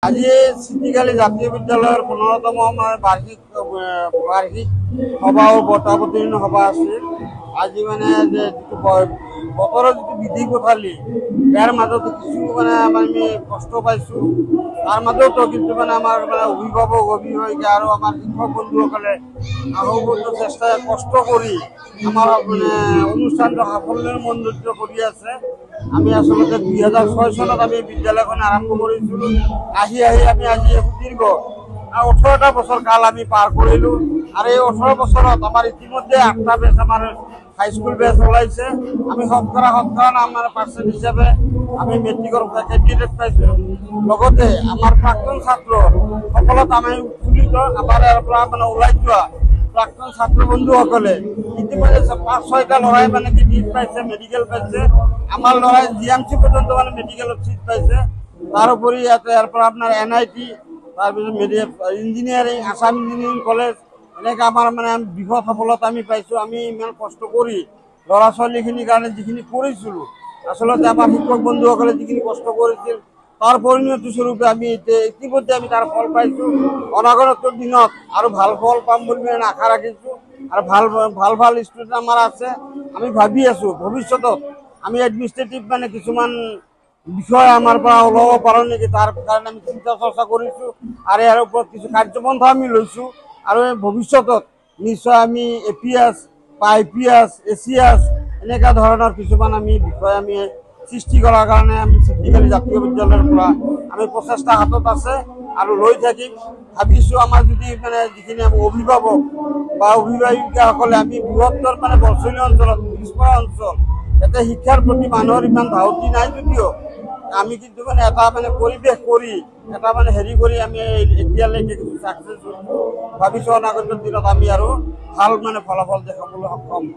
আজি চিটিকালি জাতীয় বিদ্যালয়ৰ 15তম বাৰ্ষিক সভা ও বঁটাবতৰণ সভা আছিল। আজি মানে যে বতৰৰ যিটো বিধি পথালি ইয়াৰ মাজতো কিছু মানে আমি কষ্ট পাইছোঁ। তাৰ মাজতো কিন্তু মানে আমাৰ মানে অভিভাৱক অভিভাৱিকা আৰু আমাৰ শিক্ষক বন্ধুসকলে আহ্বান চেষ্টা কষ্ট কৰি আমাৰ মানে অনুষ্ঠানটো সাফল্যমণ্ডিত কৰি আছে। আমি আসলে 2006 চনত আমি বিদ্যালয়খন আৰম্ভ কৰিছিলোঁ। আহি আমি আজি দীৰ্ঘ 18টা বছৰ কাল আমি পাৰ কৰিলোঁ আৰু এই 18 বছৰত আমাৰ ইতিমধ্যে 8টা বেচ আমাৰ হাইস্কুল বেচ ওলাইছে। আমি শতকৰা আমাৰ পাৰ্চেণ্ট হিচাপে আমি মেট্ৰিকৰ কেণ্ডিডেট পাইছোঁ। লগতে আমাৰ প্ৰাক্তন ছাত্ৰ সকলত আমি উৎফুল্লিত। আমাৰ ইয়াৰ পৰা মানে ওলাই যোৱা প্ৰাক্তন ছাত্ৰ বন্ধুসকলে ইতিমধ্যে 5-6টা ল'ৰাই মানে কি নিট পাইছে, মেডিকেল পাইছে। আমাৰ ল'ৰাই GMC পৰ্যন্ত মানে মেডিকেলত চিট পাইছে। তাৰোপৰি ইয়াৰ পৰা আপোনাৰ NIT, তাৰপিছত ইঞ্জিনিয়াৰিং, আসাম ইঞ্জিনিয়াৰিং কলেজ এনেকৈ আমাৰ মানে বৃহৎ সফলতা আমি পাইছোঁ। আমি ইমান কষ্ট কৰি ল'ৰা ছোৱালীখিনিৰ কাৰণে যিখিনি কৰিছিলোঁ, আচলতে আমাৰ শিক্ষক বন্ধুসকলে যিখিনি কষ্ট কৰিছিল তাৰ পৰিণতি স্বৰূপে আমি ইতিমধ্যে আমি তাৰ ফল পাইছোঁ। অনাগত দিনত আৰু ভাল ফল পাম বুলি আমি আশা ৰাখিছোঁ আৰু ভাল ষ্টুডেণ্ট আমাৰ আছে। আমি ভাবি আছোঁ ভৱিষ্যতত আমি এডমিনিষ্ট্ৰেটিভ মানে কিছুমান বিষয় আমাৰ পৰা ওলাব পাৰোঁ নেকি, তাৰ কাৰণে আমি চিন্তা চৰ্চা কৰিছোঁ আৰু ইয়াৰ ওপৰত কিছু কাৰ্যপন্থা আমি লৈছোঁ। আৰু ভৱিষ্যতত নিশ্চয় আমি APS বা IPS, ACS এনেকুৱা ধৰণৰ কিছুমান আমি বিষয় আমি সৃষ্টি কৰাৰ কাৰণে আমি চিটিকালি জাতীয় বিদ্যালয়ৰ পৰা আমি প্ৰচেষ্টা হাতত আছে আৰু লৈ থাকিম। ভাবিছোঁ আমাৰ যদি মানে যিখিনি আমি অভিভাৱক বা অভিভাৱিকাসকলে আমি বৃহত্তৰ মানে বৰছনি অঞ্চলত পিছপৰা অঞ্চল ইয়াতে শিক্ষাৰ প্ৰতি মানুহৰ ইমান ধাউতি নাই যদিও আমি কিন্তু মানে এটা মানে পৰিৱেশ কৰি এটা মানে হেৰি কৰি আমি এতিয়ালৈকে ছাকচেছ হৈছোঁ। ভাবিছোঁ অনাগত দিনত আমি আৰু ভাল মানে ফলাফল দেখাবলৈ সক্ষম হওঁ।